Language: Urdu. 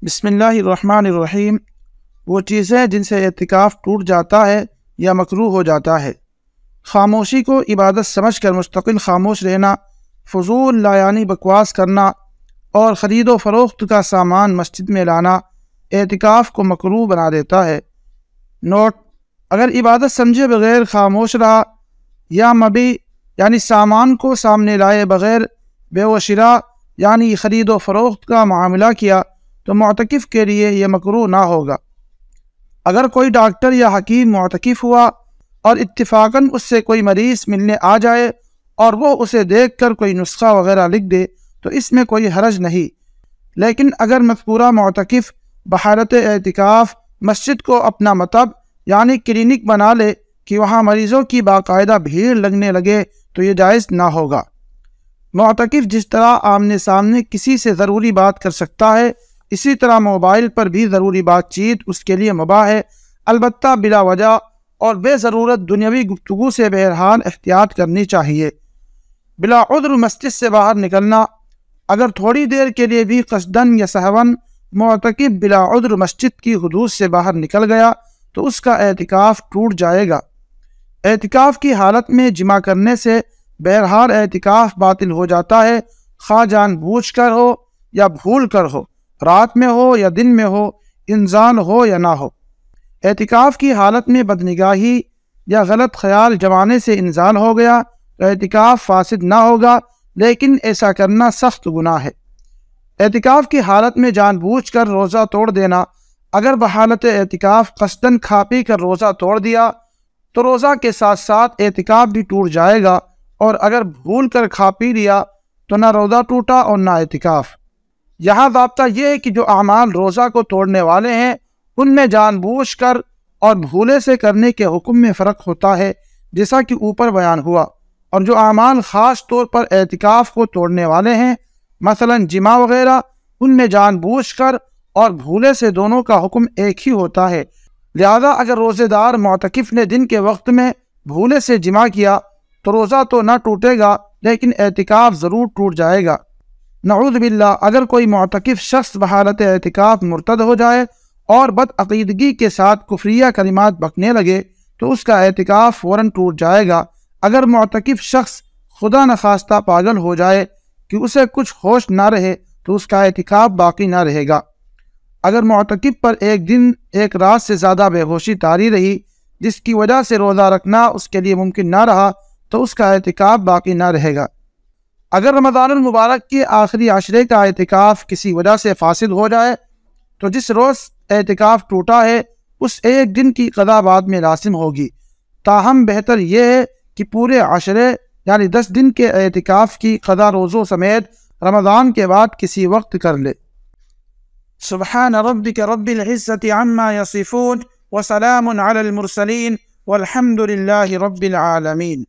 بسم اللہ الرحمن الرحیم۔ وہ چیزیں جن سے اعتکاف ٹوٹ جاتا ہے یا مکروہ ہو جاتا ہے۔ خاموشی کو عبادت سمجھ کر مستقل خاموش رہنا، فضول لایانی بکواس کرنا اور خرید و فروخت کا سامان مسجد میں لانا اعتکاف کو مکروہ بنا دیتا ہے۔ نوٹ: اگر عبادت سمجھے بغیر خاموش رہا یا مبیع یعنی سامان کو سامنے لائے بغیر بے و شراء یعنی خرید و فروخت کا معاملہ کیا تو معتکف کے لیے یہ مکروہ نہ ہوگا۔ اگر کوئی ڈاکٹر یا حکیم معتکف ہوا اور اتفاقاً اس سے کوئی مریض ملنے آ جائے اور وہ اسے دیکھ کر کوئی نسخہ وغیرہ لکھ دے تو اس میں کوئی حرج نہیں، لیکن اگر مذکورہ معتکف بحالت اعتکاف مسجد کو اپنا مطب یعنی کلینک بنا لے کہ وہاں مریضوں کی باقاعدہ بھیڑ لگنے لگے تو یہ جائز نہ ہوگا۔ معتکف جس طرح آمنے سامنے کسی سے ضروری بات کر سکتا ہے، اسی طرح موبائل پر بھی ضروری بات چیت اس کے لیے مباح ہے، البتہ بلا وجہ اور بے ضرورت دنیاوی گفتگو سے بہرحال احتیاط کرنی چاہیے۔ بلا عذر مسجد سے باہر نکلنا: اگر تھوڑی دیر کے لیے بھی قصداً یا سہواً معتکف بلا عذر مسجد کی حدود سے باہر نکل گیا تو اس کا اعتکاف ٹوٹ جائے گا۔ اعتکاف کی حالت میں جماع کرنے سے بہرحال اعتکاف باطل ہو جاتا ہے، خواہ جان بوجھ کر ہو یا بھول کر ہو، رات میں ہو یا دن میں ہو، انزال ہو یا نہ ہو۔ اعتکاف کی حالت میں بدنگاہی یا غلط خیال جمانے سے انزال ہو گیا تو اعتکاف فاسد نہ ہوگا، لیکن ایسا کرنا سخت گناہ ہے۔ اعتکاف کی حالت میں جان بوجھ کر روزہ توڑ دینا: اگر بحالت اعتکاف قصداً کھا پی کر روزہ توڑ دیا تو روزہ کے ساتھ ساتھ اعتکاف بھی ٹوٹ جائے گا، اور اگر بھول کر کھا پی لیا تو نہ روزہ ٹوٹا اور نہ اعتکاف۔ یہاں ضابطہ یہ ہے کہ جو اعمال روزہ کو توڑنے والے ہیں ان میں جان بوجھ کر اور بھولے سے کرنے کے حکم میں فرق ہوتا ہے، جیسا کہ اوپر بیان ہوا، اور جو اعمال خاص طور پر اعتکاف کو توڑنے والے ہیں مثلا جماع وغیرہ، ان میں جان بوجھ کر اور بھولے سے دونوں کا حکم ایک ہی ہوتا ہے۔ لہذا اگر روزے دار معتکف نے دن کے وقت میں بھولے سے جماع کیا تو روزہ تو نہ ٹوٹے گا لیکن اعتکاف ضرور ٹوٹ جائے گا۔ نعوذ باللہ، اگر کوئی معتکف شخص بحالت اعتکاف مرتد ہو جائے اور بدعقیدگی کے ساتھ کفریہ کلمات بکنے لگے تو اس کا اعتکاف فوراً ٹوٹ جائے گا۔ اگر معتکف شخص خدا نخواستہ پاگل ہو جائے کہ اسے کچھ ہوش نہ رہے تو اس کا اعتکاف باقی نہ رہے گا۔ اگر معتکف پر ایک دن ایک رات سے زیادہ بے ہوشی طاری رہی جس کی وجہ سے روزہ رکھنا اس کے لیے ممکن نہ رہا تو اس کا اعتکاف باقی نہ رہے گا۔ اگر رمضان المبارک کے آخری عشرے کا اعتکاف کسی وجہ سے فاسد ہو جائے تو جس روز اعتکاف ٹوٹا ہے اس ایک دن کی قضا بعد میں لازم ہوگی، تاہم بہتر یہ ہے کہ پورے عشرے یعنی 10 دن کے اعتکاف کی قضا روزوں سمیت رمضان کے بعد کسی وقت کر لے۔ سبحان ربک رب العزت عما یصفون وسلام علی المرسلین والحمد للہ رب العالمین۔